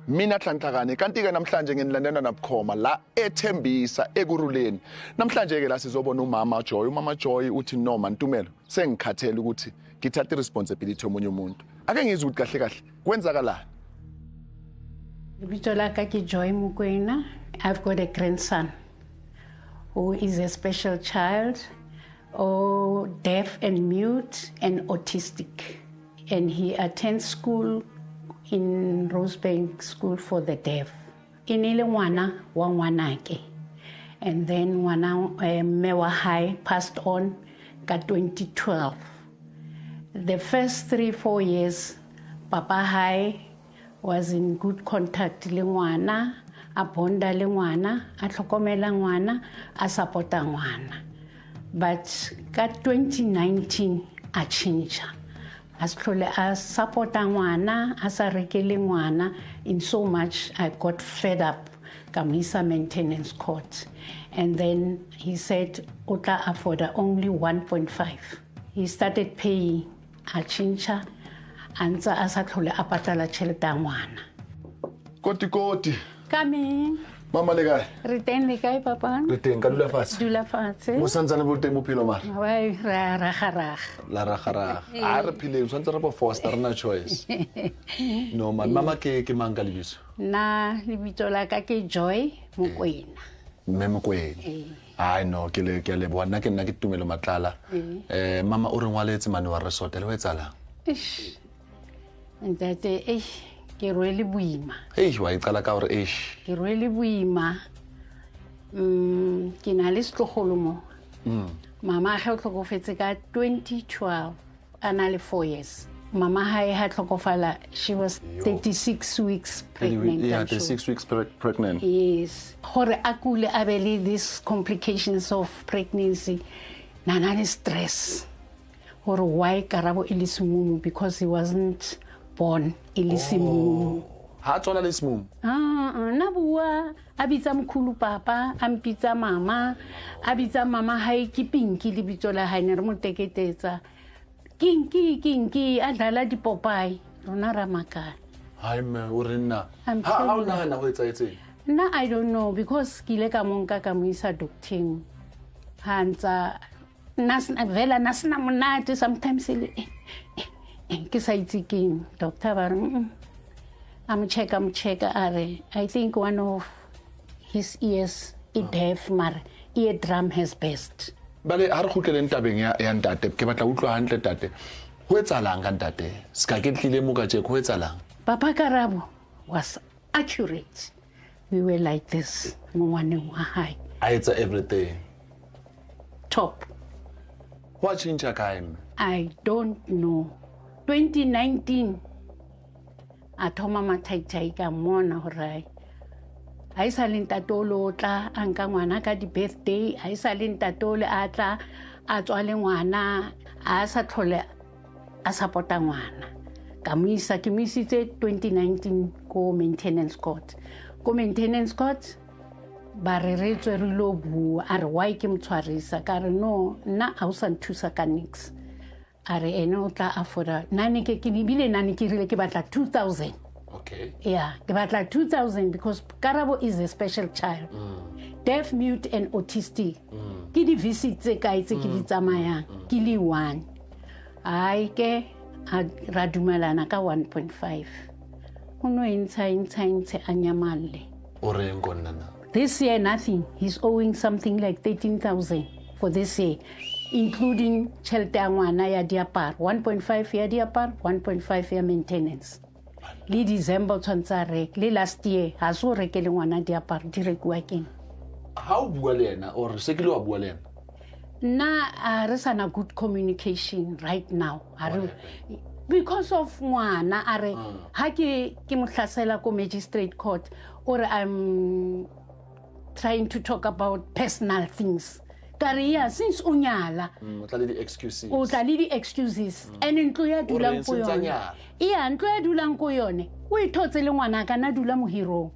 Mina Hlanhlakane kanti ke namhlanje ngenilandela nabukhoma la ethembisa ekuruleni. Namhlanje ke la sizobona uMama Joy uthi noma Ntumelo sengikhathele ukuthi ngithathe responsibility yomunye umuntu. Ake ngizwe ukuthi kahle kwenzakalani. Ibito laka ke Joy Mokoena. I've got a grandson who is a special child, deaf and mute and autistic, and he attends school in Rosebank School for the Deaf. Inile ngwana wa ngwanake, and then ngwana Mewa High passed on ka 2012. The first 3-4 years, Papa High was in good contact le ngwana, a bonda le ngwana, a tlhokomela ngwana, a supporta ngwana. But ka 2019 a change. As tlhole a supporta ngwana, a sa rekele ngwana, in so much I got fed up Kamisa Maintenance Court. And then he said utla afford only 1.5. He started paying a chincha anza a sa tlhole a patala tšhelete ya ngwana. Koti. Coming. Mama le kae? Re teng le kae papa? Re teng ka dula fatshe. Dula fatshe. Mo santsane bo teng bophelo mara. Wai ra raga. La raga. A re phileng santse re bo foster rena choice. No man mama ke mang ka lebitso? Na lebitso la ka ke Joy Mokoena. Mme Mokoena. Ai no ke le bona ke nna ke Tumelo Matlala. Mama o re ngwaletse mane wa resort le wetsalang. Ntate ke rwele boima. Wa iqala ka hore Ke rwele boima. Ke na le setlogolo mo. Mama ga o tlhokofetse ka 2012 ana le 4 years. Mama ha tlhokofala, she was 36 weeks pregnant. Yeah, 36 weeks pregnant. Yes. Hore akule abeli these complications of pregnancy. Nana le stress. Hore why karabo ilisimumu, because he wasn't born ilisimumu. Ha tsona le isimumu. Na bua abitsa mkhulu papa, ampitsa mama, abitsa mama hai ke Pinky le bitso la hae ne re mo teketetsa. Kinky adlala dipopai rona ra makala. Hai me o re nna. Ha o nahana ho etsaetseng? Na I don't know, because ke ile ka monka ka mo isa doctoring. Hansa vela nasna monate sometimes ke sa itse keng doctor ba re I'm check are I think one of his ears it deaf mar eardrum has burst. Bale ha re khutleleng tabeng ya ntate ke batla utlwa hantle tate ho etsalang ka ntate ska ke tlile mo ka tjeko ho etsalang? Papa Karabo was accurate. We were like this ngwaneng wa hae. I etsa everything Top. What change akaim? I don't know. 2019 athoma mathaitai ka mona hore a isa le ntatolo tla anka ngwana ka di birthday, a isa le ntatolo a tla a tswa le ngwana a sa tlhole a supporta ngwana. Ka mo isa ke mo isitse 2019 ko maintenance court. Ko maintenance court ba re retswe re lo bua a re why ke mtshwarisa ka re no nna a o sa nthusa ka nix. A re ene o tla afora nani ke bile nani ke rile ke batla 2000. Okay. Yeah, ke batla 2000 because Karabo is a special child. Deaf, mute and autistic. Ke di visit tse kae tse ke di tsamayang ke le 1. Ai ke ra dumelana ka 1.5. Uno intsha anyamalle. O reng go nna? This year nothing. He's owing something like 13,000 for this year, including tšhelete ya ngwana ya diaparo 1.5 ya diaparo 1.5 ya maintenance. Le December tshwantsa rek le last year ha so rekele ngwana diaparo di rekwa keng. Ha o bua le ena or se ke le wa bua le ena? Na re sana good communication right now. Because of ngwana are ha ke mo hlasela ko magistrate court or I'm trying to talk about personal things. Career since unyala. O tla le di excuses. O tla le di excuses. And ntlo ya dulang ko yone. Iya ntlo ya dulang ko yone. O ithotse le ngwana ka na dula mo hero.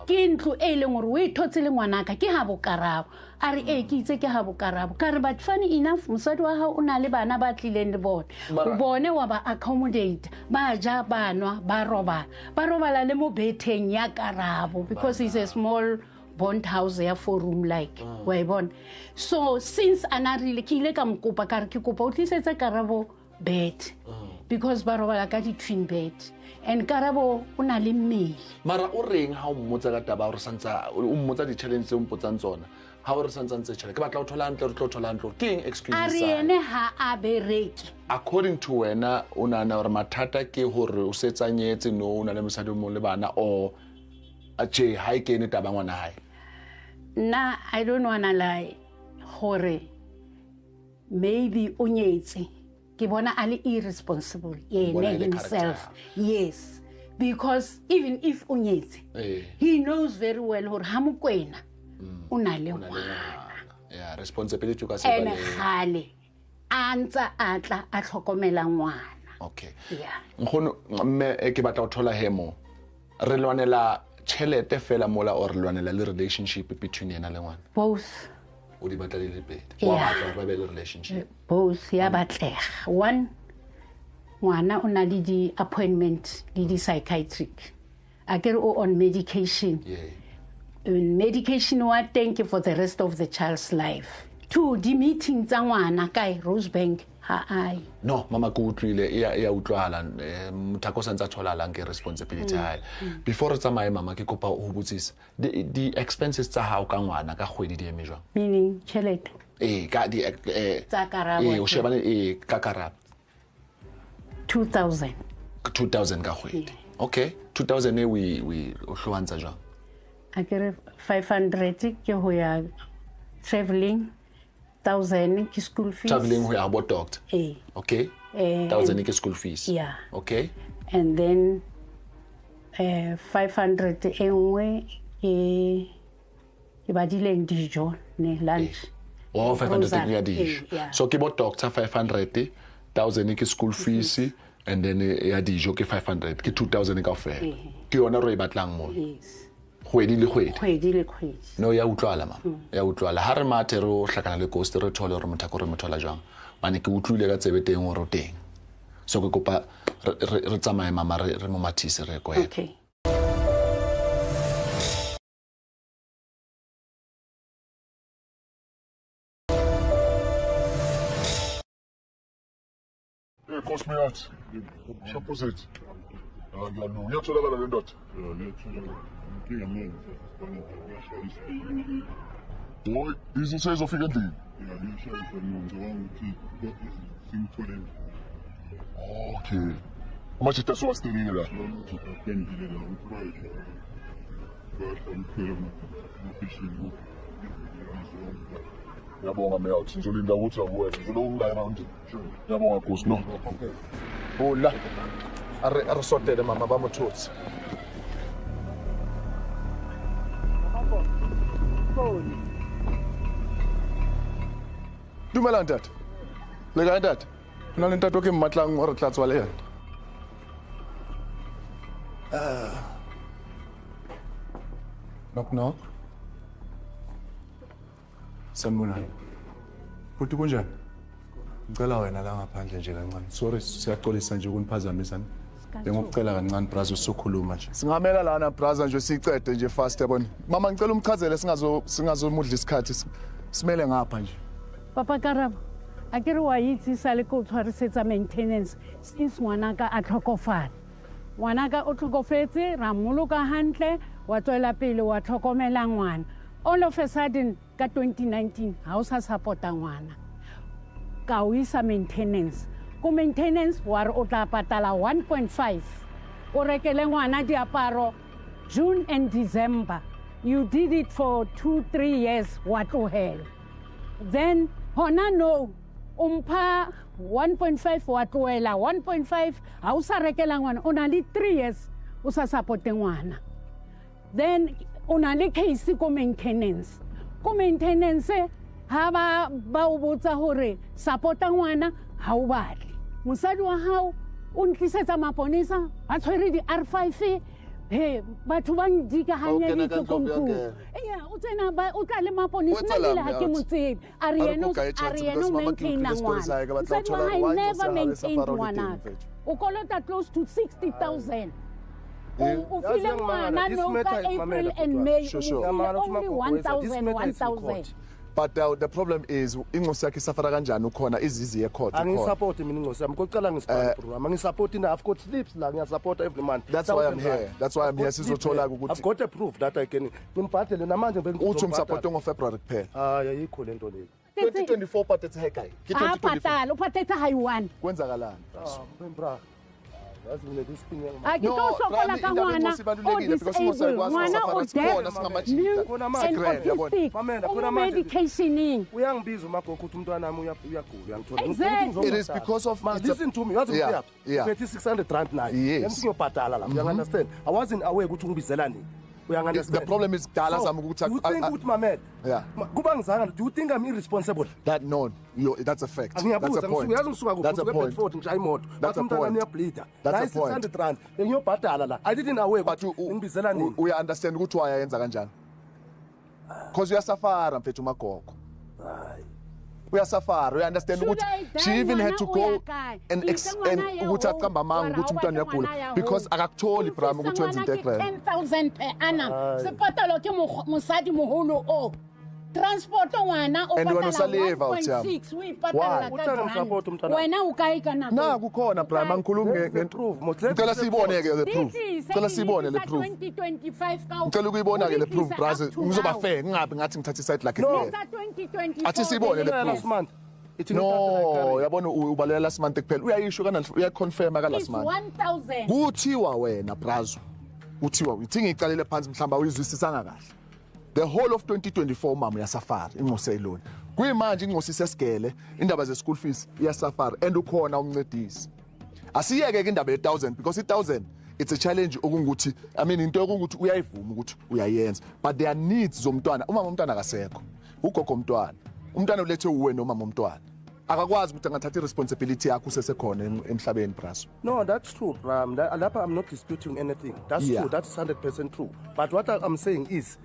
ke ntlo e leng gore o e thotse le ngwanaka ke ha bokarabo a re ke itse ke ha bokarabo ka re but funny enough mosadi wa hao o na le bana ba tlileng le bone o bone wa ba accommodate ba ja banwa ba robala le mo betheng ya Karabo because it's a small bond house ya 4-room like wa ibona so since ana rile ke ile ka mkopa ka re ke kopa o tlisetse Karabo bed because ba robala ka di twin bed and Karabo o na le mmele mara o reng ha o mmotsa ka taba re santsa o mmotsa di challenge tse o mpotsang tsona ha o re santsa ntse challenge ke batla o thola ntle re tlo thola ntlo king excuses a re ene ha a bereki according to wena o nana re mathata ke hore o setsanyetse no o na le mosadi mo le bana o a je ha e kene taba ngwana hae na I don't wanna lie hore maybe o nyetse ke bona ali irresponsible himself yes because even if o nyetse he knows very well hore ha mokwena o na le yeah responsibility ka se ba le khale antsa atla a tlhokomela ngwana okay yeah ngono mme ke batla o thola hemo re lwanela chelete fela mola or lwanela le relationship between yena le ngwana both o di batla le pedi wa batla ba be le relationship both ya batlega one ngwana o na le di appointment le di psychiatric akere o on medication medication wa thank you for the rest of the child's life two di meeting tsa ngwana kai Rosebank ha ai no mama ku utlwile ya utlwala mthako santsa tholala ke responsibility hae before re tsamaye mama ke kopa o botsisa di expenses tsa hao ka ngwana ka kgwedi di eme jwang meaning chelete ka di tsa Karabo o shebane ka Karabo 2000 ka kgwedi okay 2000 we o hloantsa jwang akere 500 ke ho ya traveling 1000 ki school fees traveling ho ya bo doctor okay 1000 ki school fees yeah okay and then 500 enwe ke badileng dijo ne lunch 500 ya dijo so ke bo doctor 500 1000 ki school fees and then ya dijo ke 500 ke 2000 ka fela ke yona ro e batlang mo yes kgwedi le kgwedi no ya utlwala mama ya utlwala ha re mathe re o hlakana le cost re thole re mothako re mothola jwang mane ke utlwile ka tsebe teng o ro teng so ke kopa re tsamaye mama re mo mathise re go okay Cosmeyat, Shopposite. Ngiyatholakala le ndoda. Boy, izosezofika endlini. Okay. Amajita siwastelile la. Ngiyabonga Meyat, ngizolinda ukuthi akuwena. Ngizolunga around. Ngiyabonga Nkosi no. Hola. Are sortele mama ba mothosi. Dumela ntate. Le ga ntate. Ona le ntate o ke mmatlang o re tla tswa le yena. Knock. Sanibona. Futhi kunjani? Ngicela wena la ngaphandle nje kancane. Sorry siyaxolisa nje ukuniphazamisa. Bengokucela kancane brother usukhuluma nje. Singamela lana brother nje sicede nje fast yabona. Mama ngicela umchazele singazomudla isikhathi simele ngapha nje. Papa Karabo akere wa itse sa le ko tshwarisetsa maintenance since ngwanaka a tlhokofala ngwanaka o tlhokofetse ra mmoloka hantle wa tswela pele wa tlhokomela ngwana all of a sudden ka 2019 ha o sa supporta ngwana ka o isa maintenance ko maintenance wa re o tla patala 1.5 o rekele ngwana diaparo June and December you did it for 2-3 years wa tlohela then hona no umpa 1.5 wa tlohela 1.5 ha o sa rekela ngwana o na le 3 years o sa supporte ngwana then una le case ko maintenance ha ba o botsa hore supporta ngwana ha o batle mosadi wa hao o ntlisetsa maponisa ba tshwere di R5 Hey, batho ba ndika hanya kena di ka Ndlovu tsokomku. ya Yeah, o tsena ba o tla le maponisa What's nna alarm le ha ke out? mo tsebe. Arieno maintain ngwana. That's why I never maintained ngwana. O kolota close to 60,000. O file ngwana no ka April and May. Only 1,000. But the problem is ingosi yakhe isafara kanjani ukhona izizi ye-court. Angisupport mina ingosi yami kokucala ngisibhale program angisupport ina I've got slips la ngiyasupport every month. That's why I'm here. That's why I'm here sizothola ukuthi I've got a proof that I can ngimbhadele namanje uthi umsupport ngoFebruary kuphela. Ayikho lento leyo. 2024 but it's hekai. Patala uphathetha high one. Kwenzakalani? Bra. That's when this thing. Akito sokola ka ngwana o disabled ngwana o deaf khona medicationing. Uyangibiza umagogo uthi umntwana nami uyagula uyangithola. Exactly. It is because of listen to me yazi yeah, yeah. 600 rand nayo. Yes. Ngiyobhadala la. You understand? I wasn't aware ukuthi ungibizela nini. The problem is dala zami ukuthi you think ukuthi mamela yeah. Kuba ngizanga do you think I'm irresponsible? That no, that's a fact. That's a point. Uyazi ngisuka kuphi That's a point. Bedford ngishaya imoto. That's a point. That's a point. 600 rand. Ngiyobhadala la. I didn't aware ukuthi ngibizela nini. We understand ukuthi wayenza kanjani. Because uyasafara mfethu magogo. Uyasafara, we understand ukuthi she even had to go and ukuthi aqamba amanga ukuthi umntwana uyagula because akakutholi prime ukuthi wenza into ekhle. 10,000 per annum. Sepatalo ke mosadi moholo o. Transport ngwana o patala 1.6 uyipatala ka. Wena ukai kana. Na kukhona prime angikhulumi ngeproof. Ngicela sibone ke le proof. Ngicela sibone le proof. 2025 ka. Ngicela ukuyibona ke le proof brother. Ngizoba fair ngingabi ngathi ngithatha iside lakhe. Athi sibone le proof. No, yabona ubalela last month kuphela. Uyayisho kana uyaconfirma ka last month. 1,000. Kuthiwa wena brazo. Kuthiwa uthi ngicalele phansi mhlamba uyizwisisanga kahle. The whole of 2024 mama yasafari ingosi eloni. Kuyimanje ingosi sesigele indaba ze school fees iyasafari and ukhona umncedisi. Asiyeke ke indaba ye1000 because i1000 it's a challenge okungukuthi I mean into okungukuthi uyayivuma ukuthi uyayenza but there are needs zomntwana uma umntwana akasekho ugogo umntwana umntwana ulethe uwe noma umntwana akakwazi ukuthi angathatha irresponsibility yakhe usesekhona emhlabeni braso. No, that's true. Lapha I'm not disputing anything. That's true. That's 100% true. But what I'm saying is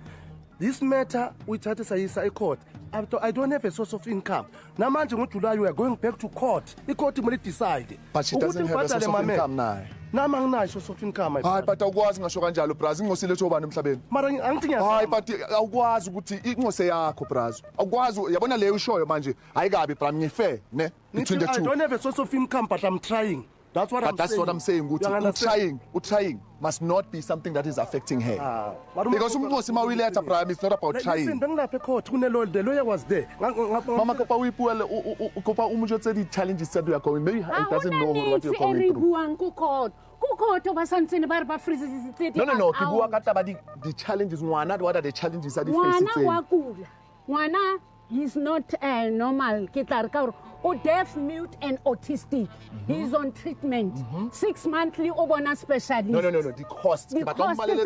this matter we try to say court. I don't have a source of income. Namanje ngoJuly we are going back to court. The court will decide. But she doesn't have a source of income now. Nama nginayo source of income. Hayi but awukwazi ngisho kanjalo brazo ingosi letho bani emhlabeni. Mara angithi ngiyazama. Hayi but awukwazi ukuthi ingose yakho brazo. Awukwazi yabona leyo ishoyo manje ayikabi bra ngifair ne between the two. I don't have a source of income but I'm trying. That's what I'm saying. But that's what I'm saying ukuthi trying must not be something that is affecting her. Because umngosi mawuletha prime it's not about trying. Listen bengilapha ecourt the lawyer was there. Mama kopa uyipuele kopa umuntu othe the challenges that we are going maybe he doesn't know what you're going through. Kukhotho basantsene ba re ba freeze sitse. No ke bua ka taba the challenges ngwana what are the challenges that he faces? Ngwana wa kula. Ngwana he's not normal ke tla re ka gore o deaf, mute and autistic. He's on treatment. 6 monthly o bona specialist. No the cost. But on malele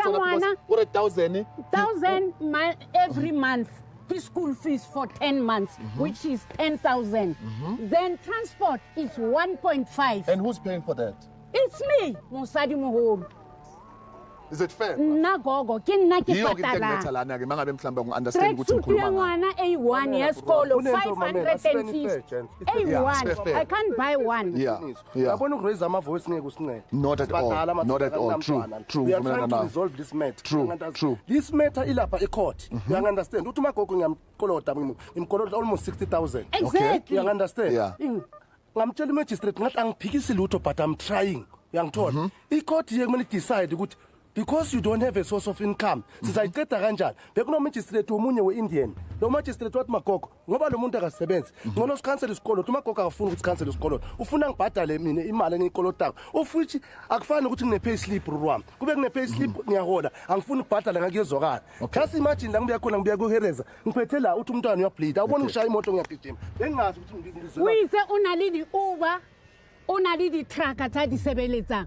for 1,000 every month. His school fees for 10 months which is 10,000. Then transport is 1.5. And who's paying for that? It's me, Mosadi Moholo. Is it fair? Nna gogo ke nna ke patala. Ke mangabe mhlamba ngiunderstand ukuthi ngikhuluma ngwana A1 yesikolo 550. A1 I can't buy one. Yeah. Yabona ukuraise ama voice ngeke usincede. Not at all. True. We are trying to resolve this matter. True. This matter ilapha ecourt. You understand? Uthi magogo ngimkolota almost 60,000. Exactly. You understand? Yeah. Ngamtshela magistrate ngathi angiphikisi lutho but I'm trying. Uyangithola. I-court yekumele decide ukuthi because you don't have a source of income sizayiceda kanjani bekuno magistrate omunye we-Indian lo magistrate wathi magogo ngoba lo muntu akasebenzi ngcono sikhansele isikolo umagogo akafuna ukuthi sikhansele isikolo ufuna ngibhadale mina imali engiyikolotako of which akufani ukuthi ngine pay slip rwami kube ngine pay slip ngiyahola angifuni ukubhadala ngakuyezwakala just imagine la ngibuya khona ngibuya kuhereza ngiphethe la uthi umntwana uyableed awubona ngishaya imoto ngiyagijima bengazi ukuthi ngizwe uyise unalidi Uber only the track at the sebeletsang.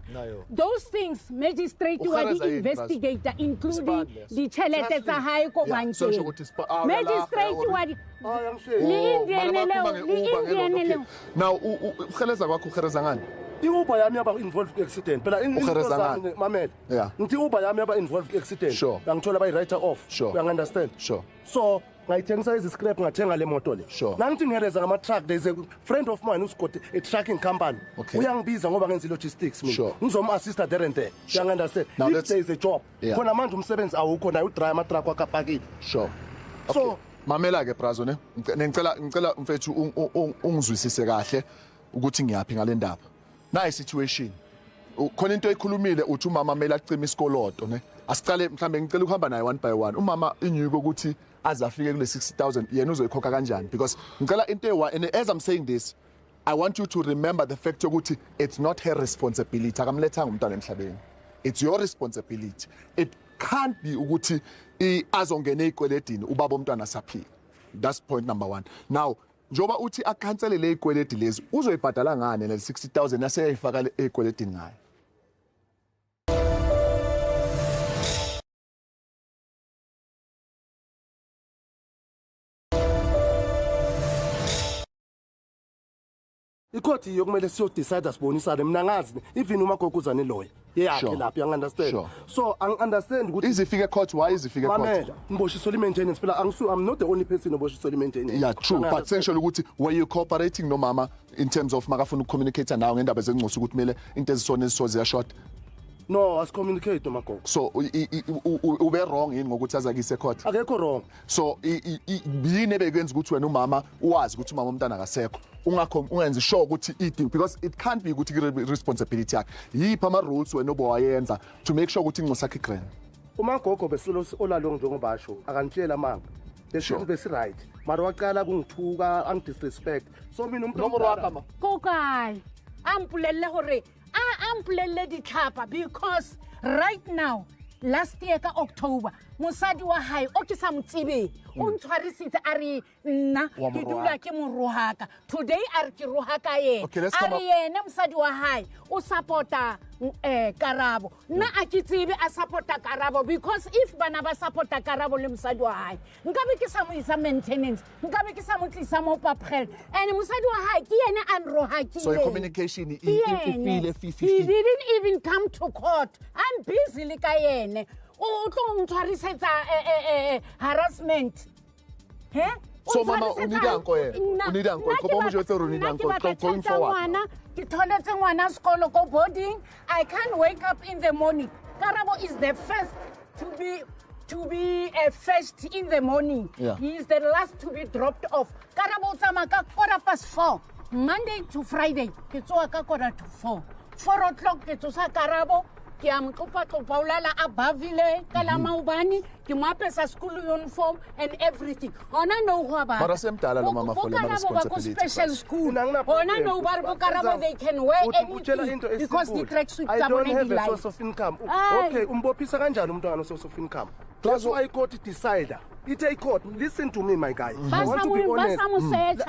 Those things magistrate wa the investigator including the chelete tsa hae ko bankeng. Magistrate wa now ukheleza kwakho ukheleza ngani? i-Uber yami yaba involved ku-accident phela Ugereza ngani? mamela Yeah. ngithi i-Uber yami yaba involved ku-accident Sure. ngangithola bayi-writer off Sure. uyangi-understand Sure. so ngayithengisa ezi-scrap ngathenga le moto le Sure. nangithi ngihereza ngama-truck there is a friend of mine who's got a trucking company Okay. uyangibiza ngoba ngenza i-logistics mina Sure. ngizoma-assista there and there uyangi-understand Now if let's- there is a job Yeah. khona manje umsebenzi awukho naye udraya ama-truck wakapakile Sure. so Mamela ke Brazo ne. Ngicela mfethu ungizwisise kahle ukuthi ngiyaphi ngale ndaba. Na situation. Khona into ekhulumile uthi umama mele acime isikoloto ne. Asicale mhlambe ngicela ukuhamba naye one by one. Umama inyuko ukuthi aze afike kule 60,000 yena uzoyikhokha kanjani because ngicela into and as I'm saying this I want you to remember the fact ukuthi it's not her responsibility akamlethanga umntwana emhlabeni. It's your responsibility. It can't be ukuthi azongena ezikweledini ubaba umntwana saphila. That's point number 1. Now njoba uthi akancele le ikweledi lezi uzoyibhadala ngane le 60,000 aseyayifaka ezikweledini ngayo. ikhoti yokumele siyodecide sibonisane mina ngazi even uMagoguzane lawyer yeyakhe Sure. lapha uyangi-understand Sure. so angi-understand ukuthi Izifike court why izifike court? mamela ngiboshiswa i-maintenance phela I'm not the only person oboshiswa i-maintenance Yeah, true. But essentially ukuthi were you cooperating no mama in terms of makafuna ukucommunicate nawe ngendaba zengcosi ukuthi kumele into ezisona ezisoze yashort. no asicommunicate noMagogo So ube wrong yini ngokuthi azakise court. akekho wrong So yini ebekwenza ukuthi wena umama uwazi ukuthi umama umntana akasekho ungakho ungenzi sure ukuthi because it can't be ukuthi responsibility yakhe yiphi ama rules wena obowayenza to make sure ukuthi ingcosi yakhe igreen. uMagogo besilo olalo njengoba basho akantshela manga Sure. besi-right mara waqala kungithuka angidisrespect so mina Nomoro wa ka ma. Kokai, ampulelle hore, ampulelle ditlhapa because right now, last year ka October, mosadi wa hae o ke sa mo tsebeng o ntshwarisitse a re nna Wa mo ke dula ke mo rohaka today a re ke rohaka yena Okay, let's a come re up- yena mosadi wa hae o supporta Karabo nna a ke tsebe a supporta Karabo because if bana ba supporta Karabo le mosadi wa hae nkabe ke sa mo isa maintenance nkabe ke sa mo tlisa mo paprel and mosadi wa hae ke yena a nrohakile So communication He didn't even come to court. I'm busy le ka yene. O tlo ntshwarisetsa harassment. He? So, mama, o need uncle yena. O need uncle. Kopa o mo jwetse hore o need uncle going forward now. Ke tholetse ngwana sekolo go boarding. I can't wake up in the morning. Karabo is the first to be first in the morning. Yeah. He is the last to be dropped off. Karabo tsama ka 4:15. Monday to Friday, ke tsoa ka 4:45. 4 o'clock ke tsosa Karabo, ke a mqopa ulala abavile ka la maobane, ke mo apesa school uniform and everything. Hona no go ba. Mara semdala lo mama for le responsibility. Special school. Mina angina Hona problem. no ba Karabo they can wear Utshela into anything because the esimple. track suit I tsa don't bona have di a light. source of income Aye. okay umbophisa kanjani umntwana source of income that's why court decide it a court listen to me my guy I want to be honest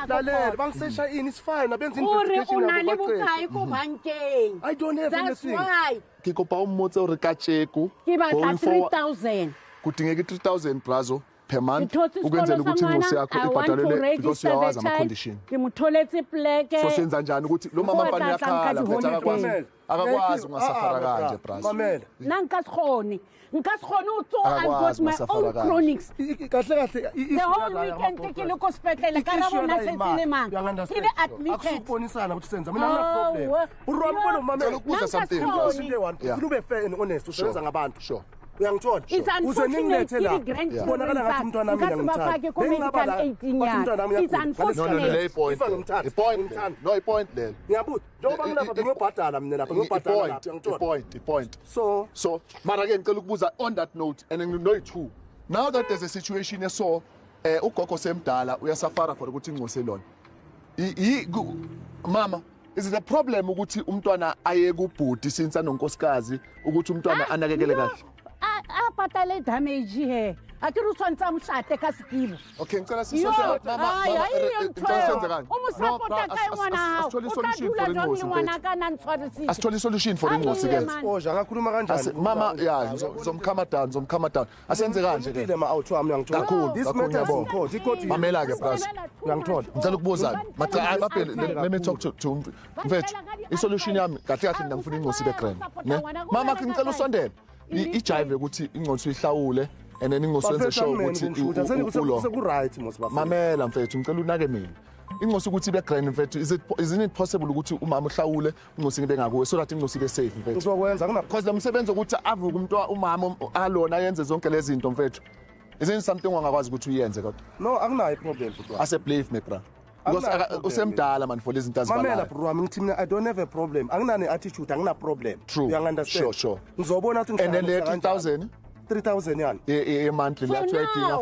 lalela bangisesha ini it's fine abenza Ore investigation una le yabo baqede. bokae ko bankeng. I don't have That's anything. why Ke kopa o mmotse hore ka cheku ke batla going forward 3,000. kudingeka 3,000 Brazo per month Ngithola ukwenzela isikolo ukuthi ingcosi samana, yakho I want to ibhadalele because register uyawazi the ama child. condition. Ke motholetse pleke. So senza njani ukuthi lo mama mfana yakhala mfethu akakwazi Mamela. akakwazi Thank you. ungasafara kanje Brazo. Mamela. Na nka se kgone o tso I've got Akakwazi my masafara own kanje. chronics. kahle The whole weekend ke le ko spetlele ka ra bona setsile mang. Ke le admitted. akusubonisana ukuthi senza mina ngina problem Awu. urwambona Cela mamela ukubuza something. Nanka into one Yeah. ube fair and honest usebenza ngabantu Sure. uyangithola It's unfortunate ke di-grandchildren bonakala ngathi umntwana wami Nka se bafake ko medical 18 years. It's No, unfortunate. le point. The point. No, the point there. ngiyabuza njengoba ngilapha bengiyobhadala mina lapha ngiyobhadala lapha uyangithola The point. so Mara ke ngicela ukubuza on that note and no two. Now that there's a situation so ugogo semdala uyasafara for ukuthi ingcose lona. Mama, is it a problem ukuthi umntwana aye kubhudi since anonkosikazi ukuthi umntwana anakekele kahle? A patale damage he. A ke re tshwantsa moshate ka sekibo. Okay, ngicela Yo, sisonke ay, ay, yung senze twelve. O mo support-a kay ngwana hao. O tla dula jwang le ngwana ka na ntshwarisitse? asithole isolution for ingcosi ke. exposure ngakhuluma kanjani Mama, yeah, zomkhama down. Asenze kanje ke. ngile ma out wami uyangithola Kakhulu, this kakhulu, matters ngiyabonga. in court ikoti Mamela ke Brazo. uyangithola Ngicela ukubuza. Let me talk to mfethu. isolution yami kahle kahle mina ngifuna incosi ibe grand ne mama ngicela usondele ijive ukuthi incosi uyihlawule and then incosi wenze show ukuthi seku-right mos mamela mfethu ngicela unake mina incosi ukuthi ibe grand mfethu isn't it possible ukuthi umama uhlawule incosi ngibe ngakuwe so that incosi ibe safe mfethu uzokwenza because lo msebenzi ukuthi avuke umama alona yenze zonke lezi zinto mfethu isn't something ongakwazi ukuthi uyenze kodwa no akunayo problem bro ase believe me bra because usemdala man for lezi zinto mamela azibalayo bro ngithi mina I don't have a problem anginane attitude angina problem True. understand Sure. ngizobona ukuthi and then le 3000 3000 yani e monthly la tuyidinga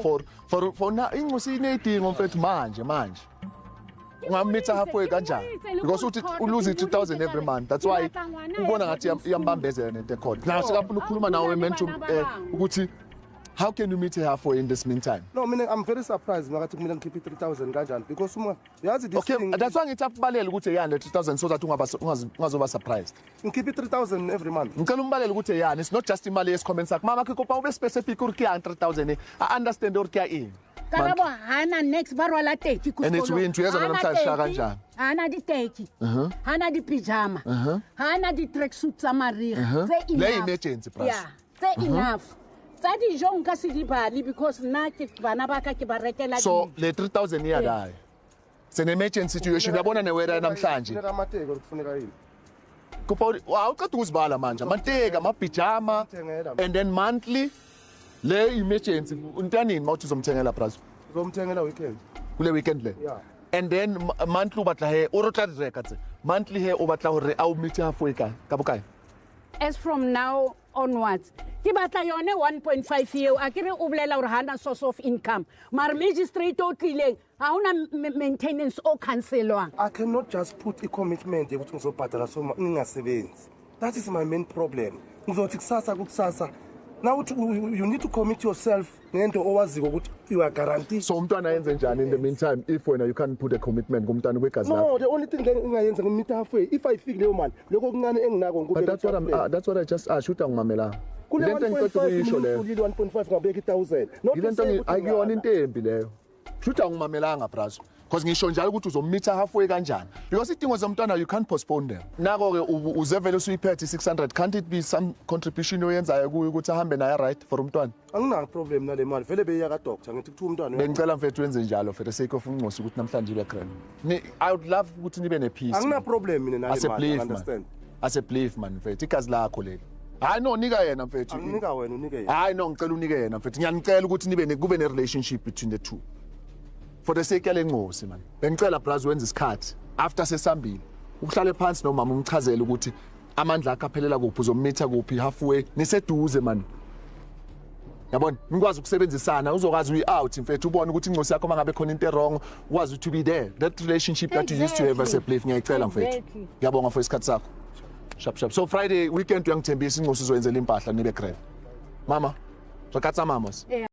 for now incosi inedingo mfethu manje ungamitha halfway kanjani because uthi uluze 3000 every month that's why ubona ngathi iyambambezela nento ekhona now sikafuna ukukhuluma nawe mentor ukuthi how can you meet her halfway in this meantime no mina I'm very surprised makathi kumele ngikhiphe 3000 kanjani because uma yazi this okay thing that's why ngithi akubalele ukuthi eyane 3000 so that ungazoba surprised ngikhiphe 3000 every month ngicela umbalele ukuthi eyane it's not just imali yesikhomeni sakho mama khipha ube specific ukuthi kuya 3000 I understand ukuthi kuya in Karabo hana next barwala teki and it's win uyeza namhlanje shaka kanjani hana di teki hana di pijama hana di tracksuit tsa mariga tse enough le emergency price yeah tse enough tsa di jong ka se di bali because na ke bana ba ka ke ba rekela so le 3000 iyadayo sene emergency situation uyabona newera namhlanje Kufuneka amateko kufuneka yini kupha awuqeda ukuzibala manje amanteka amapijama and then monthly le emergency untanini mawuthi uzomthengela bras uzomthengela weekend kule weekend le yeah and then monthly ubatla he o rotla records monthly he o batla hore a o meet halfway ka bokae as from now onwards ke batla yone 1.5 year akere o bolela hore hana source of income mar magistrate o tlileng ha hona maintenance o cancelwang I cannot just put a commitment ukuthi ngizobhadala so ngingasebenzi that is my main problem ngizothi kusasa now you need to commit yourself ngento owaziko ukuthi you are guaranteed so umntwana yenze njani in the meantime if when you can't put a commitment kumntwana kwegazi lakho no the only thing engayenza ngimita halfway if I feel leyo mali lokho kuncane enginako ngikube that's what I just asked uthi angimamela kule lento engicela ukuyisho leyo 1.5 ngabeka 1000 lento akuyona intembi leyo shuthi angimamelanga bras because ngisho njalo ukuthi uzomitha halfway kanjani because idingo zomntwana you can't postpone them nako ke uzevele usuyiphethe 600 can't it be some contribution oyenzayo kuyo ukuthi ahambe naye right for umntwana angina problem nale mali vele beya ka doctor ngithi kuthiwa umntwana bengicela mfethu wenze njalo for the sake of uncosi ukuthi namhlanje ibe grand I would love ukuthi nibe ne peace angina problem mina nale mali understand as a belief man mfethu igazi lakho leli hayi no nika yena mfethu anginika wena unike yena hayi no ngicela unike yena mfethu ngiyanicela ukuthi kube ne relationship between the two for the sake yale ngosi man bengicela bras wenza isikhathi after sesambili ukuhlale phansi nomama umchazele ukuthi amandla akhe aphelela kuphi uzomitha kuphi halfway niseduze man yabona nikwazi ukusebenzisana uzokwazi uyi-out mfethu ubone ukuthi incosi yakho mangabe khona into wrong ukwazi to be there that relationship that you used to have as a belief ngiyayicela mfethu ngiyabonga for isikhathi sakho sharp so Friday weekend uyangithembisa incosi uzoyenzela impahla nibe grand mama rakatsa mamos